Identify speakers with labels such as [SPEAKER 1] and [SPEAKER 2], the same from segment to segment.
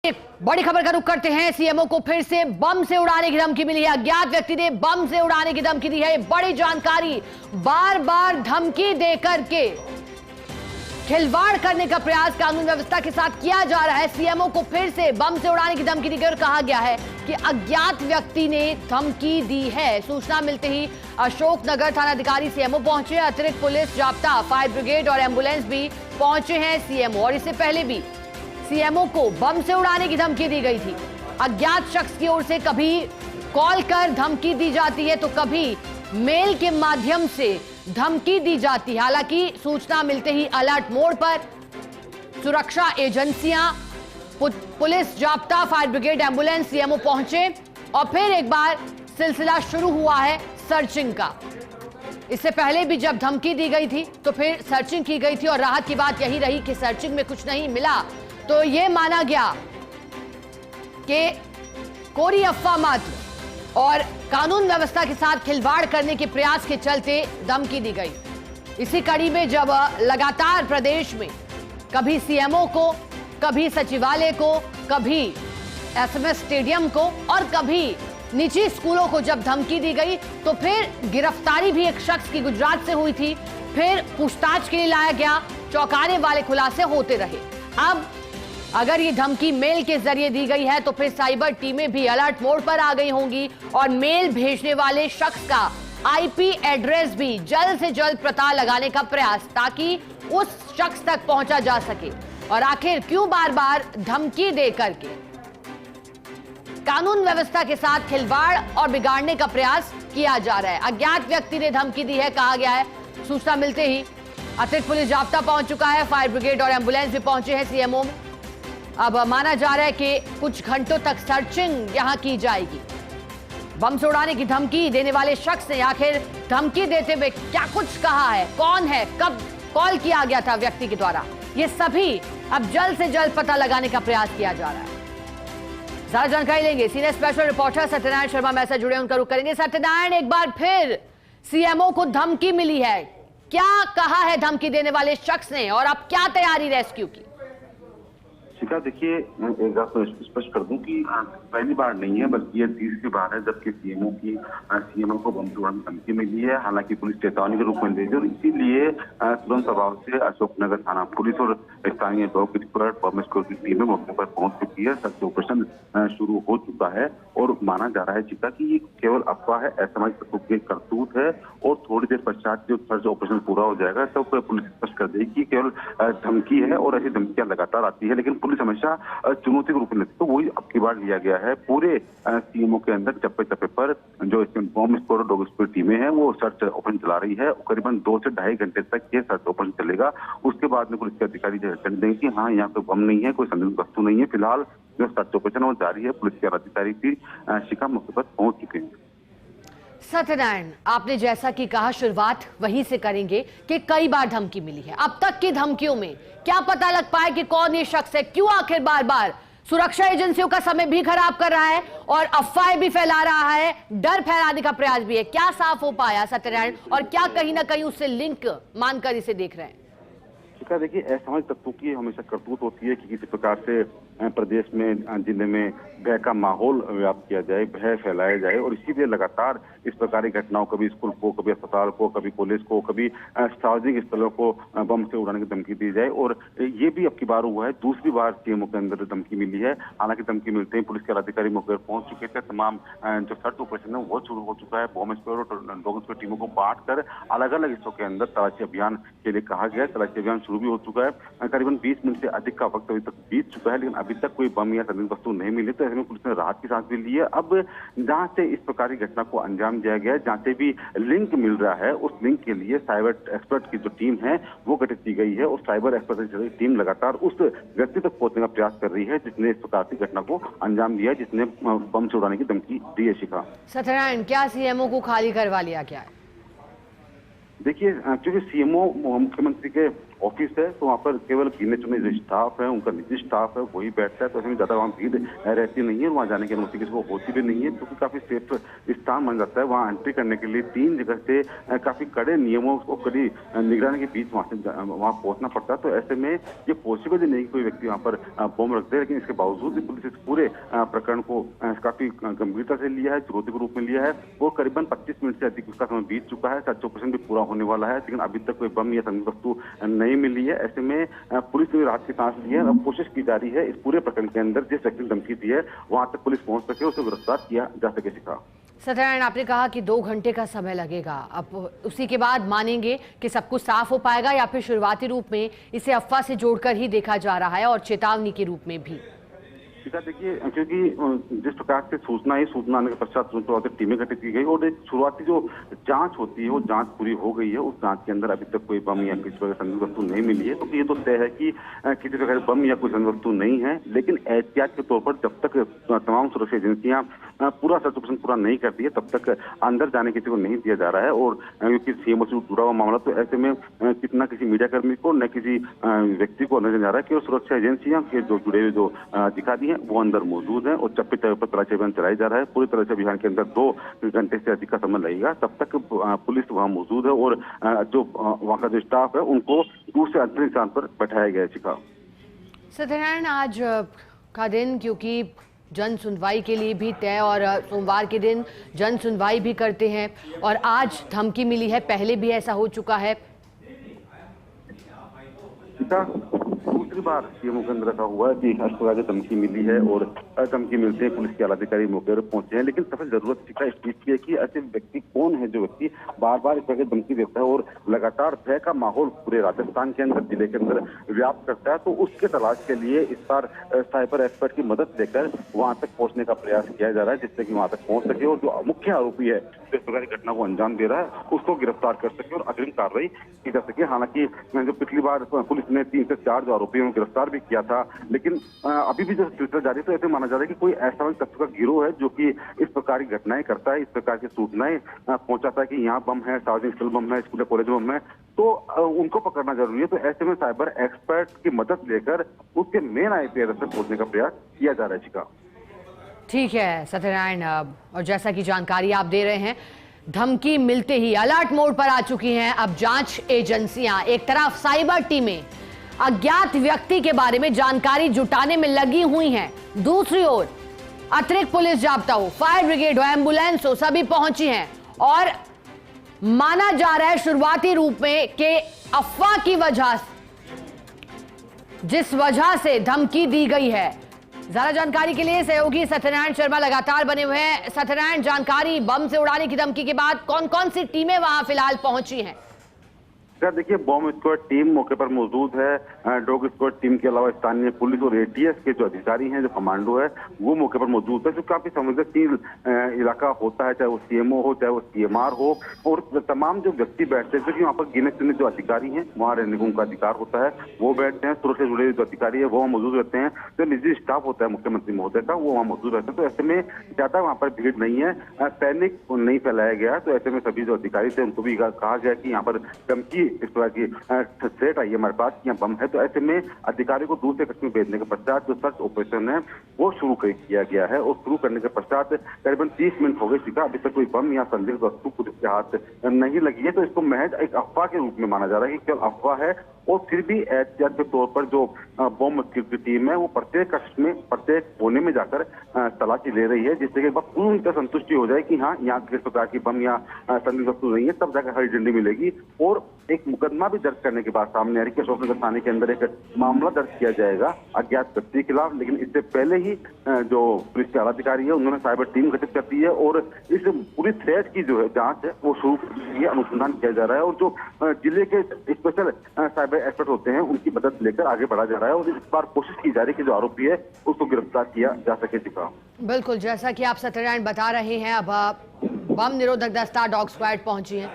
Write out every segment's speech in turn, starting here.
[SPEAKER 1] एक बड़ी खबर का रुख करते हैं। सीएमओ को फिर से बम से उड़ाने की धमकी मिली है। अज्ञात व्यक्ति ने बम से उड़ाने की धमकी दी है। बड़ी जानकारी, बार बार धमकी देकर के खिलवाड़ करने का प्रयास कानून व्यवस्था के साथ किया जा रहा है। सीएमओ को फिर से बम से उड़ाने की धमकी दी गई और कहा गया है कि अज्ञात व्यक्ति ने धमकी दी है। सूचना मिलते ही अशोकनगर थानाधिकारी सीएमओ पहुंचे। अतिरिक्त पुलिस, जाब्ता, फायर ब्रिगेड और एम्बुलेंस भी पहुंचे हैं सीएमओ। और इससे पहले भी सीएमओ को बम से उड़ाने की धमकी दी गई थी। अज्ञात शख्स की ओर से कभी कॉल कर धमकी दी जाती है तो कभी मेल के माध्यम से धमकी दी जाती है। हालांकि सूचना मिलते ही अलर्ट मोड पर सुरक्षा एजेंसियां, पुलिस, जाब्ता, फायर ब्रिगेड, एम्बुलेंस, सीएमओ पहुंचे और फिर एक बार सिलसिला शुरू हुआ है सर्चिंग का। इससे पहले भी जब धमकी दी गई थी तो फिर सर्चिंग की गई थी और राहत की बात यही रही कि सर्चिंग में कुछ नहीं मिला तो यह माना गया कि कोरी अफवाह मात्र और कानून व्यवस्था के साथ खिलवाड़ करने के प्रयास के चलते धमकी दी गई। इसी कड़ी में जब लगातार प्रदेश में कभी सीएमओ को, कभी सचिवालय को, कभी एसएमएस स्टेडियम को और कभी निजी स्कूलों को जब धमकी दी गई तो फिर गिरफ्तारी भी एक शख्स की गुजरात से हुई थी। फिर पूछताछ के लिए लाया गया, चौंकाने वाले खुलासे होते रहे। अब अगर ये धमकी मेल के जरिए दी गई है तो फिर साइबर टीमें भी अलर्ट मोड पर आ गई होंगी और मेल भेजने वाले शख्स का आईपी एड्रेस भी जल्द से जल्द पता लगाने का प्रयास, ताकि उस शख्स तक पहुंचा जा सके। और आखिर क्यों बार बार धमकी दे करके कानून व्यवस्था के साथ खिलवाड़ और बिगाड़ने का प्रयास किया जा रहा है। अज्ञात व्यक्ति ने धमकी दी है, कहा गया है। सूचना मिलते ही अतिरिक्त पुलिस जाब्ता पहुंच चुका है, फायर ब्रिगेड और एम्बुलेंस भी पहुंचे हैं सीएमओ में। अब माना जा रहा है कि कुछ घंटों तक सर्चिंग यहां की जाएगी। बम से उड़ाने की धमकी देने वाले शख्स ने आखिर धमकी देते हुए क्या कुछ कहा है, कौन है, कब कॉल किया गया था व्यक्ति के द्वारा, ये सभी अब जल्द से जल्द पता लगाने का प्रयास किया जा रहा है। ज्यादा जानकारी लेंगे senior special reporter Satyanarayan Sharma मेरे साथ जुड़े, उनका रुख करेंगे। सत्यनारायण, एक बार फिर सीएमओ को धमकी मिली है, क्या कहा है धमकी देने वाले शख्स ने और अब क्या तैयारी रेस्क्यू की?
[SPEAKER 2] शिखा, देखिए, एक बात तो स्पष्ट कर दूं कि पहली बार नहीं है बल्कि ये तीसरी बार है जबकि सीएमओ को बम से उड़ाने की धमकी मिली है। हालांकि पुलिस चेतावनी के रूप में दी और इसीलिए तुरंत प्रभाव से अशोकनगर थाना पुलिस और स्थानीय डॉग एक्सपर्ट बम स्क्वाड की टीमें मौके पर पहुंच चुकी है। सर्च ऑपरेशन शुरू हो चुका है और माना जा रहा है शिखा कि ये केवल अफवाह है, असामाजिक तत्वों की करतूत है और थोड़ी देर पश्चात जो सर्च ऑपरेशन पूरा हो जाएगा तब पुलिस स्पष्ट कर देगी कि केवल धमकी है और ऐसी धमकियां लगातार आती है, लेकिन पुलिस हमेशा चुनौती के रूप में लेती है। तो वही अब की बार लिया गया है। पूरे सीएमओ के अंदर चप्पे चप्पे पर जो बम स्क्वाड और डॉग स्क्वाड टीमें हैं वो सर्च ऑपरेशन चला रही है। करीबन 2 से ढाई घंटे तक ये सर्च ऑपरेशन चलेगा। उसके बाद में पुलिस के अधिकारी देंगे कि हाँ, यहाँ पे बम नहीं है, कोई संदिग्ध वस्तु नहीं है। फिलहाल जो सर्च ऑपरेशन वो जारी है। पुलिस के अधिकारी भी शिका मौके पर पहुंच चुके हैं।
[SPEAKER 1] सत्यनारायण, आपने जैसा कि कहा, शुरुआत वहीं से करेंगे कि कई बार धमकी मिली है। अब तक की धमकियों में क्या पता लग पाए कि कौन ये शख्स है? क्यों आखिर बार बार सुरक्षा एजेंसियों का समय भी खराब कर रहा है और अफवाहें भी फैला रहा है, डर फैलाने का प्रयास भी है? क्या साफ हो पाया सत्यनारायण, और क्या कहीं ना कहीं उससे लिंक मानकर इसे देख रहे हैं?
[SPEAKER 2] देखिए, असामाजिक तत्वों की हमेशा करतूत होती है कि किसी प्रकार से प्रदेश में, जिले में भय का माहौल व्याप्त किया जाए, भय फैलाया जाए और इसीलिए लगातार इस प्रकार की घटनाओं, कभी स्कूल को, कभी अस्पताल को, कभी पुलिस को, कभी सार्वजनिक स्थलों को बम से उड़ाने की धमकी दी जाए। और ये भी अब की बार हुआ है। दूसरी बार सीएमओ के अंदर धमकी मिली है। हालांकि धमकी मिलते ही पुलिस के अधिकारी मौके पर पहुंच चुके थे। तमाम जो सर्च ऑपरेशन है वो शुरू हो चुका है। बम स्क्वाड और डॉग स्क्वाड टीमों को बांट कर अलग अलग हिस्सों के अंदर तलाशी अभियान के लिए कहा गया है। तलाशी अभियान शुरू भी हो चुका है। करीबन 20 मिनट से अधिक का वक्त अभी तक बीत चुका है, लेकिन अभी तक कोई बम या संदिग्ध वस्तु नहीं मिली। तो ऐसे में पुलिस ने राहत की सांस भी ली है। अब जहां से इस प्रकार की घटना को अंजाम दिया गया है, जहां से भी लिंक मिल रहा है, उस लिंक के लिए साइबर एक्सपर्ट की जो टीम है वो गठित की गई है और साइबर एक्सपर्ट की टीम लगातार उस व्यक्ति तक पहुंचने का प्रयास कर रही है जिसने इस प्रकार की घटना को अंजाम दिया, जिसने बम से उड़ाने की धमकी दी है। शिखा,
[SPEAKER 1] सत्यनारायण, क्या सीएमओ को खाली करवा लिया गया है?
[SPEAKER 2] देखिए, क्योंकि सीएमओ मुख्यमंत्री के ऑफिस है, तो वहाँ पर केवल गिने चुने जो स्टाफ है, उनका निजी स्टाफ है, वही बैठता है। तो ऐसे में ज्यादा वहाँ भीड़ रहती नहीं है, वहाँ जाने की अनुमति किसी को होती भी नहीं है, क्योंकि काफी सेफ स्थान बन जाता है। वहाँ एंट्री करने के लिए 3 जगह से काफी कड़े नियमों और कड़ी निगरानी के बीच वहाँ पहुंचना पड़ता है। तो ऐसे में ये पॉसिबल नहीं कि कोई व्यक्ति वहाँ पर बम रख दे, लेकिन इसके बावजूद भी पुलिस इस पूरे प्रकरण को काफी गंभीरता से लिया है, चुनौती के रूप में लिया है। वो करीबन 25 मिनट से अधिक उसका समय बीत चुका है, 70% भी पूरा होने वाला है, लेकिन अभी तक कोई बम या संदिग्ध वस्तु नहीं मिली है। ऐसे में पुलिस ने राहत की सांस ली है। अब कोशिश की जा रही है इस पूरे प्रकरण के अंदर जिस व्यक्ति ने धमकी दी है वहां तक पुलिस पहुंच सके, उसे गिरफ्तार किया जा सके। शिखा,
[SPEAKER 1] सत्यनारायण, आपने कहा कि 2 घंटे का समय लगेगा, अब उसी के बाद मानेंगे कि सब कुछ साफ हो पाएगा, या फिर शुरुआती रूप में इसे अफवाह से जोड़कर ही देखा जा रहा है और चेतावनी के रूप में भी?
[SPEAKER 2] देखिए, क्योंकि जिस प्रकार से सूचना आने के पश्चात टीमें गठित की गई और एक शुरुआती जो जांच होती है वो जांच पूरी हो गई है। उस जांच के अंदर अभी तक कोई बम या किसी प्रकार संदिग्ध वस्तु नहीं मिली है, तो ये तो तय है कि किसी प्रकार बम या कोई संदिग्ध वस्तु नहीं है। लेकिन एहतियात के तौर पर जब तक तमाम सुरक्षा एजेंसियां पूरा 70% पूरा नहीं करती है, तब तक अंदर जाने किसी को नहीं दिया जा रहा है। और क्योंकि सीएमओ से जुड़ा हुआ मामला, तो ऐसे में कितना किसी मीडिया कर्मी को न किसी व्यक्ति को अंदर जा रहा है कि सुरक्षा एजेंसियां के जो जुड़े हुए जो अधिकारी हैं वो अंदर मौजूद हैं और चप्पे चप्पे पर तलाशी अभियान चलाया जा रहा है। पूरी तरह से अभियान के अंदर 2 घंटे से अधिक का समय लगेगा। तब तक पुलिस वहां मौजूद है और जो वहां का जो स्टाफ है उनको दूर से अंतरिम स्थान पर बैठाया गया है। शिखा,
[SPEAKER 1] सत्यनारायण, आज का दिन क्योंकि जन सुनवाई के लिए भी तय, और सोमवार के दिन जन सुनवाई भी करते हैं, और आज धमकी मिली है, पहले भी ऐसा हो चुका है।
[SPEAKER 2] दूसरी बार सीएमओ के अंदर ऐसा हुआ है कि हर प्रकार की धमकी मिली है और धमकी मिलते हैं पुलिस के आला अधिकारी मौके पर पहुंचे हैं। लेकिन सबसे जरूरत इस चीज की है कि ऐसे व्यक्ति कौन है जो व्यक्ति बार बार इस प्रकार की धमकी देता है और लगातार भय का माहौल पूरे राजस्थान के अंदर, जिले के अंदर व्याप्त करता है। तो उसके तलाश के लिए इस बार साइबर एक्सपर्ट की मदद लेकर वहां तक पहुंचने का प्रयास किया जा रहा है, जिससे कि वहां तक पहुंच सके और जो मुख्य आरोपी है जो इस प्रकार की घटना को अंजाम दे रहा है उसको गिरफ्तार कर सके और अग्रिम कार्रवाई की जा सके। हालांकि जो पिछली बार पुलिस ने 3 से 4 जो आरोपियों को गिरफ्तार भी किया था, लेकिन अभी भी जो सिलसिला जारी है, तो ऐसे माना जा रहा है कि कोई ऐसा तत्व का गिरोह है जो कि इस प्रकार की घटनाएं करता है, इस प्रकार की सूचनाएं पहुंचाता है कि यहाँ बम है, सार्वजनिक स्थल बम है, स्कूल कॉलेज बम है, तो उनको पकड़ना जरूरी है। तो ऐसे में साइबर एक्सपर्ट की मदद लेकर उसके मेन आईपी एड्रेस तक पहुंचने का प्रयास किया जा रहा है। शिखा,
[SPEAKER 1] ठीक है सत्यनारायण, और जैसा कि जानकारी आप दे रहे हैं, धमकी मिलते ही अलर्ट मोड पर आ चुकी हैं अब जांच एजेंसियां। एक तरफ साइबर टीमें अज्ञात व्यक्ति के बारे में जानकारी जुटाने में लगी हुई हैं, दूसरी ओर अतिरिक्त पुलिस जाब्ता हो, फायर ब्रिगेड हो, एम्बुलेंस हो, सभी पहुंची हैं। और माना जा रहा है शुरुआती रूप में कि अफवाह की वजह, जिस वजह से धमकी दी गई है। ज्यादा जानकारी के लिए सहयोगी सत्यनारायण शर्मा लगातार बने हुए हैं। सत्यनारायण, जानकारी, बम से उड़ाने की धमकी के बाद कौन कौन सी टीमें वहां फिलहाल पहुंची हैं?
[SPEAKER 2] देखिए, बॉम्ब स्क्वाड टीम मौके पर मौजूद है। डॉग स्क्वाड टीम के अलावा स्थानीय पुलिस और एटीएस के जो अधिकारी हैं, जो कमांडो है, वो मौके पर मौजूद है। जो काफी संवेदनशील इलाका होता है, चाहे वो सीएमओ हो, चाहे वो सीएमआर हो, और तमाम जो व्यक्ति बैठते हैं, क्योंकि वहाँ पर गिने चुने जो अधिकारी हैं, वहाँ रहने का उनका अधिकार होता है, वो बैठते हैं। सुरक्षा से जुड़े जो अधिकारी है वो वहाँ मौजूद रहते हैं। जो निजी स्टाफ होता है मुख्यमंत्री महोदय का, वो वहाँ मौजूद रहता है। तो ऐसे में ज्यादा वहाँ पर भीड़ नहीं है, पैनिक नहीं फैलाया गया। तो ऐसे में सभी जो अधिकारी थे उनको भी कहा गया कि यहाँ पर धमकी इस तरह की थ्रेट आई है हमारे पास, यहाँ बम है। तो ऐसे में अधिकारी को दूसरे कक्ष में भेजने के पश्चात जो सर्च ऑपरेशन है वो शुरू किया गया है, और शुरू करने के पश्चात करीबन 30 मिनट हो गए। सीखा, अभी तक कोई बम या संदिग्ध वस्तु पुलिस के हाथ नहीं लगी है। तो इसको महज एक अफवाह के रूप में माना जा रहा है कि केवल अफवाह है। और फिर भी एहतियात के तौर पर जो बम की टीम है वो प्रत्येक कक्ष में, प्रत्येक कोने में जाकर तलाशी ले रही है, जिससे कि पूरी तरह संतुष्टि हो जाए कि हाँ, यहाँ किस प्रकार की बम या संदिग्ध वस्तु नहीं है। तब जाकर हरी झंडी मिलेगी और एक मुकदमा भी दर्ज करने के बाद सामने आ रही है कि अशोकनगर थाने के अंदर एक मामला दर्ज किया जाएगा अज्ञात व्यक्ति के खिलाफ। लेकिन इससे पहले ही जो पुलिस के आला अधिकारी है उन्होंने साइबर टीम गठित कर दी है और इस पूरी थ्रेट की जो है जांच है वो शुरू की है, अनुसंधान किया जा रहा है। और जो जिले के स्पेशल साइबर एक्सपर्ट होते हैं उनकी मदद लेकर आगे बढ़ा जा रहा है, और इस बार कोशिश की जा रही है कि जो आरोपी है उसको गिरफ्तार किया जा सके। दिखा,
[SPEAKER 1] बिल्कुल जैसा कि आप सत्यनारायण बता रहे हैं, अब बम निरोधक दस्ता, डॉग स्क्वाड पहुंची है।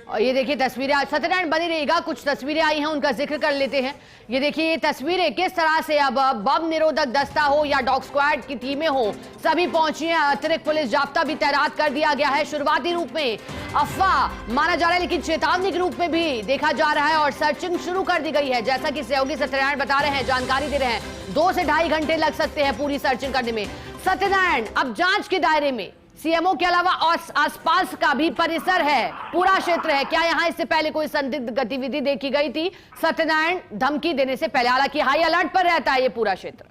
[SPEAKER 1] और ये देखिए तस्वीरें, आज सत्यनारायण बनी रहेगा, कुछ तस्वीरें आई हैं उनका जिक्र कर लेते हैं। ये देखिए ये तस्वीरें किस तरह से अब बम निरोधक दस्ता हो या डॉग स्क्वाड की टीमें हो, सभी पहुंची हैं। अतिरिक्त पुलिस जाब्ता भी तैनात कर दिया गया है। शुरुआती रूप में अफवाह माना जा रहा है, लेकिन चेतावनी के रूप में भी देखा जा रहा है और सर्चिंग शुरू कर दी गई है। जैसा कि सहयोगी सत्यनारायण बता रहे हैं, जानकारी दे रहे हैं, 2 से ढाई घंटे लग सकते हैं पूरी सर्चिंग करने में। सत्यनारायण, अब जांच के दायरे में सीएमओ के अलावा और आसपास का भी परिसर है, पूरा क्षेत्र है, क्या यहां इससे पहले कोई संदिग्ध गतिविधि देखी गई थी? सत्यनारायण, धमकी देने से पहले, हालांकि हाई अलर्ट पर रहता है ये पूरा क्षेत्र।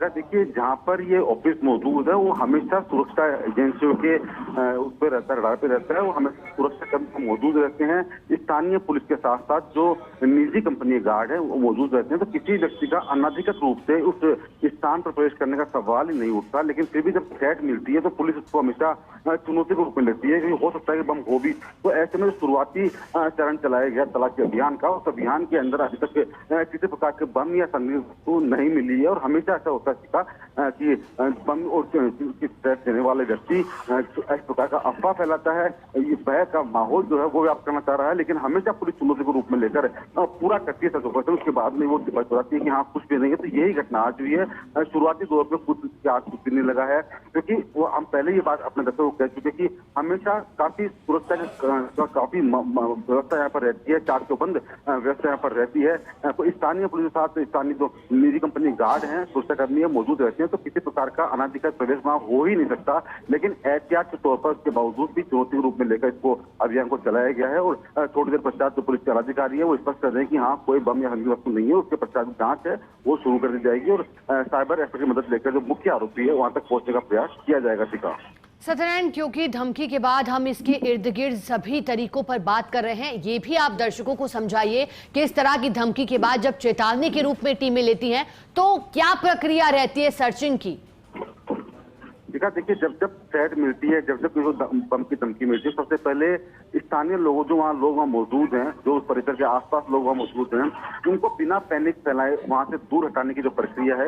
[SPEAKER 2] देखिए, जहाँ पर ये ऑफिस मौजूद है वो हमेशा सुरक्षा एजेंसियों के उस पर रहता है, रडार पे रहता है। वो हमेशा सुरक्षा कर्मी मौजूद रहते हैं। स्थानीय पुलिस के साथ साथ जो निजी कंपनी गार्ड है वो मौजूद रहते हैं। तो किसी व्यक्ति का अनाधिकृत रूप से उस स्थान पर प्रवेश करने का सवाल ही नहीं उठता। लेकिन फिर भी जब थ्रेट मिलती है तो पुलिस उसको हमेशा चुनौती के रूप में लेती है कि हो सकता है कि बम हो भी। तो ऐसे में शुरुआती चरण चलाया गया तलाशी अभियान का, उस अभियान के अंदर अभी तक किसी प्रकार के बम या संदिग्ध वस्तु नहीं मिली है। और हमेशा ऐसा होता है कि बम और थ्रेट देने वाले व्यक्ति इस प्रकार का अफवाह फैलाता है, ये भय का माहौल जो है वो व्याप्त करना चाह रहा है। लेकिन हमेशा पुलिस चुनौती के रूप में लेकर पूरा करती है, उसके बाद में वो बताती है कि हाँ कुछ भी नहीं है। तो यही घटना आज हुई है। शुरुआती दौर पर कुछ भी नहीं लगा है, क्योंकि वो हम पहले ये बात अपने दर्शकों को कह चुके कि हमेशा काफी सुरक्षा काफी व्यवस्था यहाँ पर रहती है, चार चौबंद व्यवस्था यहाँ पर रहती है। तो स्थानीय पुलिस के साथ स्थानीय जो निजी कंपनी गार्ड है, सुरक्षाकर्मी है, मौजूद रहते हैं। तो किसी प्रकार का अनाधिकृत प्रवेश वहां हो ही नहीं सकता। लेकिन एहतियात के तौर पर उसके बावजूद भी चुनौती के रूप में लेकर इसको अभियान को चलाया गया है। और थोड़ी देर पश्चात जो पुलिस के अधिकारी है वो स्पष्ट कर रहे हैं कि हाँ कोई बम या संदिग्ध वस्तु नहीं है। उसके पश्चात जांच है वो शुरू कर दी जाएगी और साइबर एक्सपर्ट की मदद लेकर जो मुख्य आरोपी है वहां तक पहुंचने का प्रयास किया जाएगा। शिका
[SPEAKER 1] सत्यनारायण, क्योंकि धमकी के बाद हम इसके इर्द गिर्द सभी तरीकों पर बात कर रहे हैं, ये भी आप दर्शकों को समझाइए कि इस तरह की धमकी के बाद जब चेतावनी के रूप में टीमें लेती हैं तो क्या प्रक्रिया रहती है सर्चिंग की?
[SPEAKER 2] देखिए, जब थ्रेट मिलती है, जब बम की धमकी मिलती है, सबसे पहले स्थानीय लोग जो वहाँ मौजूद हैं, जो उस परिसर के आसपास लोग वहाँ मौजूद हैं, उनको बिना पैनिक फैलाए वहां से दूर हटाने की जो प्रक्रिया है